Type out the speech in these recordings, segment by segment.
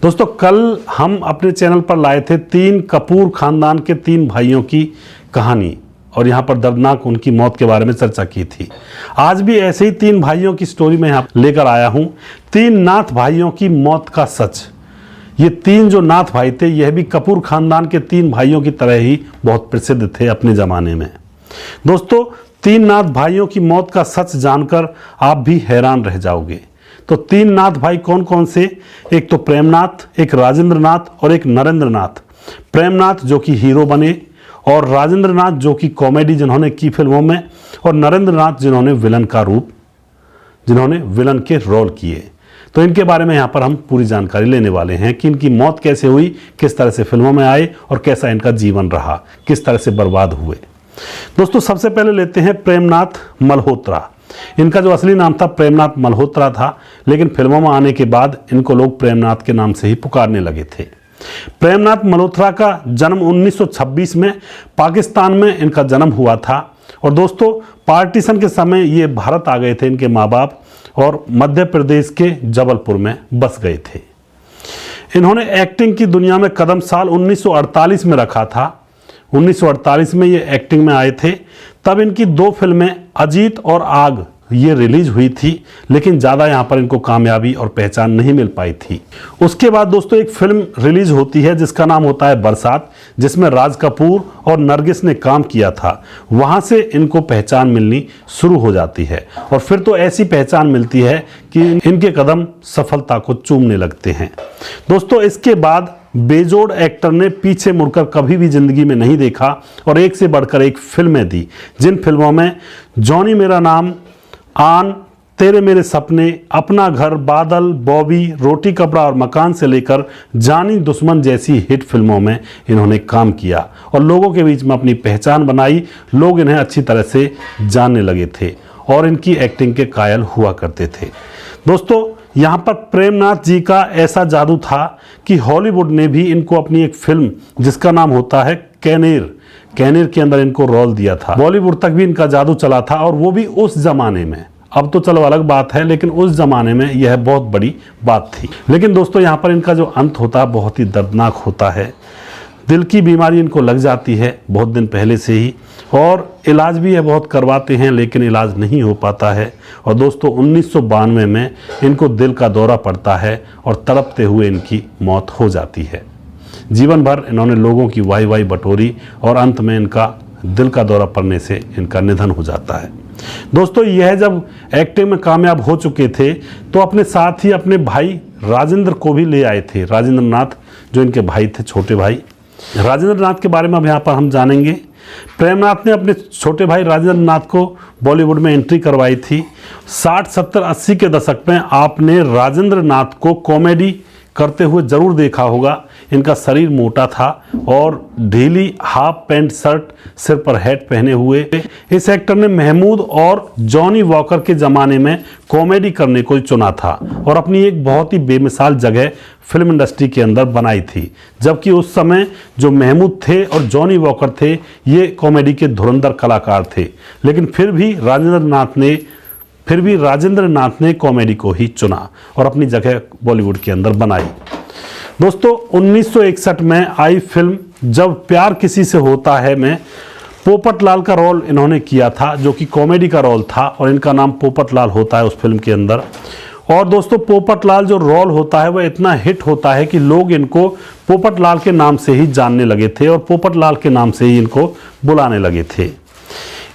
दोस्तों कल हम अपने चैनल पर लाए थे 3 कपूर खानदान के 3 भाइयों की कहानी और यहाँ पर दर्दनाक उनकी मौत के बारे में चर्चा की थी। आज भी ऐसे ही 3 भाइयों की स्टोरी में यहाँ लेकर आया हूँ। 3 नाथ भाइयों की मौत का सच। ये 3 जो नाथ भाई थे यह भी कपूर खानदान के 3 भाइयों की तरह ही बहुत प्रसिद्ध थे अपने ज़माने में। दोस्तों 3 नाथ भाइयों की मौत का सच जानकर आप भी हैरान रह जाओगे। तो 3 नाथ भाई कौन कौन से? एक तो प्रेमनाथ, एक राजेंद्र नाथ और एक नरेंद्र नाथ। प्रेमनाथ जो कि हीरो बने और राजेंद्र नाथ जो कि कॉमेडी जिन्होंने की फिल्मों में और नरेंद्र नाथ जिन्होंने विलन के रोल किए। तो इनके बारे में यहाँ पर हम पूरी जानकारी लेने वाले हैं कि इनकी मौत कैसे हुई, किस तरह से फिल्मों में आए और कैसा इनका जीवन रहा, किस तरह से बर्बाद हुए। दोस्तों सबसे पहले लेते हैं प्रेमनाथ मल्होत्रा। इनका जो असली नाम था प्रेमनाथ मल्होत्रा था, लेकिन फिल्मों में आने के बाद इनको लोग प्रेमनाथ के नाम से ही पुकारने लगे थे। प्रेमनाथ मल्होत्रा का जन्म 1926 में पाकिस्तान में इनका जन्म हुआ था और दोस्तों पार्टीशन के समय ये भारत आ गए थे इनके माँ बाप और मध्य प्रदेश के जबलपुर में बस गए थे। इन्होंने एक्टिंग की दुनिया में कदम साल 1948 में रखा था। 1948 में ये एक्टिंग में आए थे। तब इनकी 2 फिल्में अजीत और आग ये रिलीज हुई थी, लेकिन ज़्यादा यहाँ पर इनको कामयाबी और पहचान नहीं मिल पाई थी। उसके बाद दोस्तों एक फिल्म रिलीज होती है जिसका नाम होता है बरसात, जिसमें राज कपूर और नरगिस ने काम किया था। वहाँ से इनको पहचान मिलनी शुरू हो जाती है और फिर तो ऐसी पहचान मिलती है कि इनके कदम सफलता को चूमने लगते हैं। दोस्तों इसके बाद बेजोड़ एक्टर ने पीछे मुड़कर कभी भी जिंदगी में नहीं देखा और एक से बढ़कर एक फिल्में दी, जिन फिल्मों में जॉनी मेरा नाम, आन, तेरे मेरे सपने, अपना घर, बादल, बॉबी, रोटी कपड़ा और मकान से लेकर जानी दुश्मन जैसी हिट फिल्मों में इन्होंने काम किया और लोगों के बीच में अपनी पहचान बनाई। लोग इन्हें अच्छी तरह से जानने लगे थे और इनकी एक्टिंग के कायल हुआ करते थे। दोस्तों यहाँ पर प्रेमनाथ जी का ऐसा जादू था कि हॉलीवुड ने भी इनको अपनी एक फिल्म जिसका नाम होता है कैनेर के अंदर इनको रोल दिया था। बॉलीवुड तक भी इनका जादू चला था और वो भी उस जमाने में। अब तो चलो अलग बात है, लेकिन उस जमाने में यह बहुत बड़ी बात थी। लेकिन दोस्तों यहाँ पर इनका जो अंत होता है बहुत ही दर्दनाक होता है। दिल की बीमारी इनको लग जाती है बहुत दिन पहले से ही और इलाज भी ये बहुत करवाते हैं, लेकिन इलाज नहीं हो पाता है। और दोस्तों 1992 में इनको दिल का दौरा पड़ता है और तड़पते हुए इनकी मौत हो जाती है। जीवन भर इन्होंने लोगों की वाही बटोरी और अंत में इनका दिल का दौरा पड़ने से इनका निधन हो जाता है। दोस्तों यह जब एक्टिंग में कामयाब हो चुके थे तो अपने साथ ही अपने भाई राजेंद्र को भी ले आए थे। राजेंद्र नाथ जो इनके भाई थे, छोटे भाई। राजेंद्र नाथ के बारे में अब यहाँ पर हम जानेंगे। प्रेमनाथ ने अपने छोटे भाई राजेंद्र नाथ को बॉलीवुड में एंट्री करवाई थी। 60, 70, 80 के दशक में आपने राजेंद्र नाथ को कॉमेडी करते हुए जरूर देखा होगा। इनका शरीर मोटा था और ढीली हाफ पैंट शर्ट, सिर पर हैट पहने हुए इस एक्टर ने महमूद और जॉनी वॉकर के ज़माने में कॉमेडी करने को चुना था और अपनी एक बहुत ही बेमिसाल जगह फिल्म इंडस्ट्री के अंदर बनाई थी। जबकि उस समय जो महमूद थे और जॉनी वॉकर थे ये कॉमेडी के धुरंधर कलाकार थे, लेकिन फिर भी राजेंद्र नाथ ने कॉमेडी को ही चुना और अपनी जगह बॉलीवुड के अंदर बनाई। दोस्तों 1961 में आई फिल्म जब प्यार किसी से होता है में पोपटलाल का रोल इन्होंने किया था, जो कि कॉमेडी का रोल था और इनका नाम पोपटलाल होता है उस फिल्म के अंदर। और दोस्तों पोपटलाल जो रोल होता है वह इतना हिट होता है कि लोग इनको पोपटलाल के नाम से ही जानने लगे थे और पोपटलाल के नाम से ही इनको बुलाने लगे थे।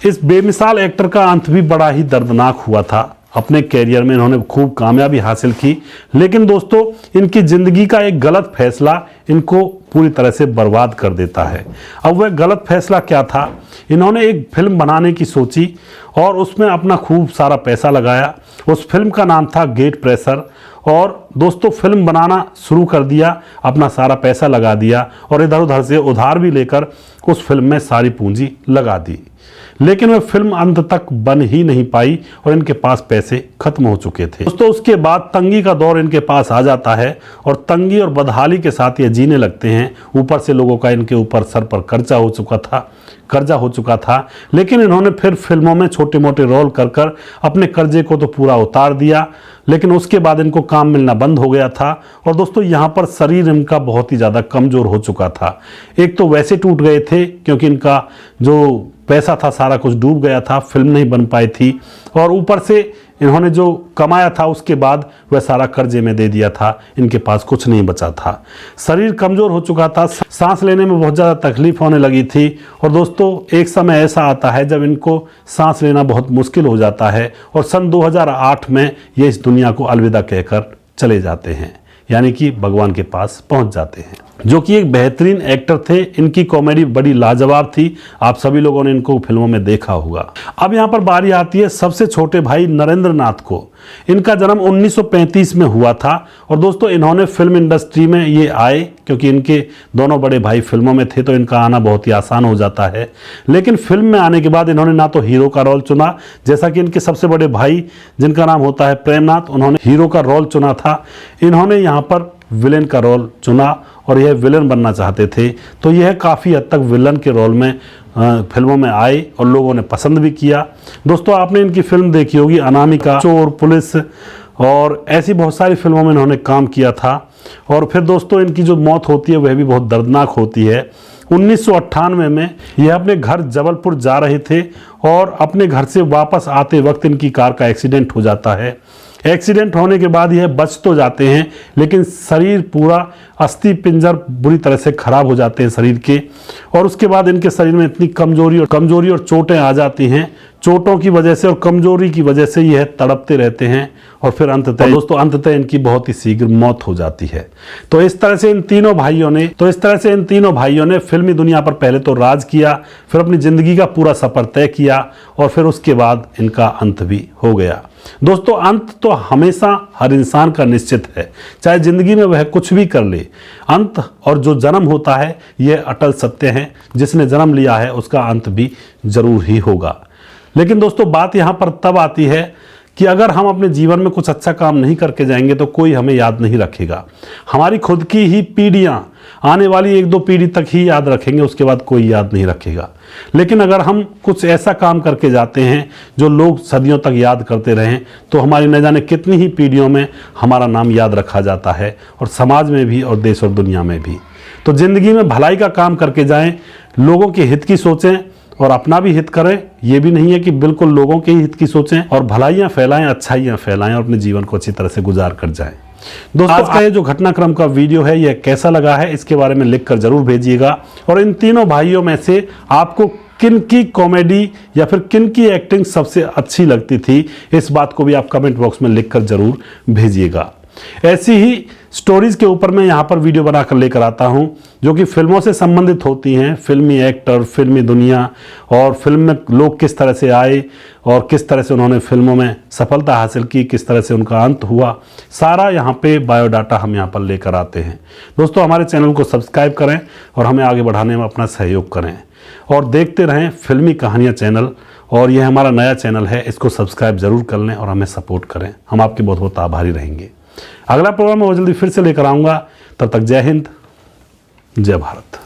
इस बेमिसाल एक्टर का अंत भी बड़ा ही दर्दनाक हुआ था। अपने कैरियर में इन्होंने खूब कामयाबी हासिल की, लेकिन दोस्तों इनकी ज़िंदगी का एक गलत फैसला इनको पूरी तरह से बर्बाद कर देता है। अब वह गलत फैसला क्या था? इन्होंने एक फिल्म बनाने की सोची और उसमें अपना खूब सारा पैसा लगाया। उस फिल्म का नाम था गेट प्रेशर और दोस्तों फिल्म बनाना शुरू कर दिया, अपना सारा पैसा लगा दिया और इधर उधर से उधार भी लेकर उस फिल्म में सारी पूंजी लगा दी। लेकिन वह फिल्म अंत तक बन ही नहीं पाई और इनके पास पैसे खत्म हो चुके थे। दोस्तों उसके बाद तंगी का दौर इनके पास आ जाता है और तंगी और बदहाली के साथ ये जीने लगते हैं। ऊपर से लोगों का इनके ऊपर सर पर कर्जा हो चुका था, लेकिन इन्होंने फिर फिल्मों में छोटे मोटे रोल कर अपने कर्जे को तो पूरा उतार दिया। लेकिन उसके बाद इनको काम मिलना बंद हो गया था और दोस्तों यहाँ पर शरीर इनका बहुत ही ज़्यादा कमज़ोर हो चुका था। एक तो वैसे टूट गए थे क्योंकि इनका जो पैसा था सारा कुछ डूब गया था, फिल्म नहीं बन पाई थी, और ऊपर से इन्होंने जो कमाया था उसके बाद वह सारा कर्जे में दे दिया था। इनके पास कुछ नहीं बचा था, शरीर कमज़ोर हो चुका था, सांस लेने में बहुत ज़्यादा तकलीफ होने लगी थी। और दोस्तों एक समय ऐसा आता है जब इनको सांस लेना बहुत मुश्किल हो जाता है और सन 2008 में ये इस दुनिया को अलविदा कहकर चले जाते हैं, यानी कि भगवान के पास पहुंच जाते हैं। जो कि एक बेहतरीन एक्टर थे, इनकी कॉमेडी बड़ी लाजवाब थी, आप सभी लोगों ने इनको फिल्मों में देखा होगा। अब यहाँ पर बारी आती है सबसे छोटे भाई नरेंद्र नाथ को। इनका जन्म 1935 में हुआ था और दोस्तों इन्होंने फिल्म इंडस्ट्री में ये आए क्योंकि इनके दोनों बड़े भाई फिल्मों में थे तो इनका आना बहुत ही आसान हो जाता है। लेकिन फिल्म में आने के बाद इन्होंने ना तो हीरो का रोल चुना, जैसा कि इनके सबसे बड़े भाई जिनका नाम होता है प्रेमनाथ, उन्होंने हीरो का रोल चुना था। इन्होंने यहाँ पर विलेन का रोल चुना और यह विलेन बनना चाहते थे, तो यह काफ़ी हद तक विलन के रोल में फिल्मों में आए और लोगों ने पसंद भी किया। दोस्तों आपने इनकी फिल्म देखी होगी अनामिका, चोर, पुलिस और ऐसी बहुत सारी फिल्मों में इन्होंने काम किया था। और फिर दोस्तों इनकी जो मौत होती है वह भी बहुत दर्दनाक होती है। 1998 में यह अपने घर जबलपुर जा रहे थे और अपने घर से वापस आते वक्त इनकी कार का एक्सीडेंट हो जाता है। एक्सीडेंट होने के बाद यह बच तो जाते हैं लेकिन शरीर पूरा अस्थि पिंजर बुरी तरह से खराब हो जाते हैं शरीर के, और उसके बाद इनके शरीर में इतनी कमजोरी और चोटें आ जाती हैं। चोटों की वजह से और कमजोरी की वजह से यह तड़पते रहते हैं और फिर अंततः इनकी बहुत ही शीघ्र मौत हो जाती है। तो इस तरह से इन तीनों भाइयों ने फिल्मी दुनिया पर पहले तो राज किया, फिर अपनी जिंदगी का पूरा सफर तय किया और फिर उसके बाद इनका अंत भी हो गया। दोस्तों अंत तो हमेशा हर इंसान का निश्चित है, चाहे जिंदगी में वह कुछ भी कर ले। अंत और जो जन्म होता है यह अटल सत्य है, जिसने जन्म लिया है उसका अंत भी जरूर ही होगा। लेकिन दोस्तों बात यहाँ पर तब आती है कि अगर हम अपने जीवन में कुछ अच्छा काम नहीं करके जाएंगे तो कोई हमें याद नहीं रखेगा। हमारी खुद की ही पीढ़ियाँ आने वाली 1-2 पीढ़ी तक ही याद रखेंगे, उसके बाद कोई याद नहीं रखेगा। लेकिन अगर हम कुछ ऐसा काम करके जाते हैं जो लोग सदियों तक याद करते रहें तो हमारी न जाने कितनी ही पीढ़ियों में हमारा नाम याद रखा जाता है, और समाज में भी और देश और दुनिया में भी। तो जिंदगी में भलाई का काम करके जाएं, लोगों के हित की सोचें और अपना भी हित करें। यह भी नहीं है कि बिल्कुल लोगों के हित की सोचें, और भलाइयाँ फैलाएं, अच्छाइयाँ फैलाएं और अपने जीवन को अच्छी तरह से गुजार कर जाएं। दोस्तों आज का ये जो घटनाक्रम का वीडियो है यह कैसा लगा है इसके बारे में लिखकर जरूर भेजिएगा, और इन तीनों भाइयों में से आपको किन की कॉमेडी या फिर किन की एक्टिंग सबसे अच्छी लगती थी इस बात को भी आप कमेंट बॉक्स में लिखकर जरूर भेजिएगा। ऐसी ही स्टोरीज के ऊपर मैं यहाँ पर वीडियो बनाकर लेकर आता हूँ जो कि फिल्मों से संबंधित होती हैं, फिल्मी एक्टर, फिल्मी दुनिया और फिल्म में लोग किस तरह से आए और किस तरह से उन्होंने फिल्मों में सफलता हासिल की, किस तरह से उनका अंत हुआ, सारा यहाँ पे बायोडाटा हम यहाँ पर लेकर आते हैं। दोस्तों हमारे चैनल को सब्सक्राइब करें और हमें आगे बढ़ाने में अपना सहयोग करें, और देखते रहें फिल्मी कहानियाँ चैनल। और यह हमारा नया चैनल है, इसको सब्सक्राइब जरूर कर लें और हमें सपोर्ट करें, हम आपके बहुत बहुत आभारी रहेंगे। अगला प्रोग्राम मैं जल्दी फिर से लेकर आऊँगा, तब तक जय हिंद, जय भारत।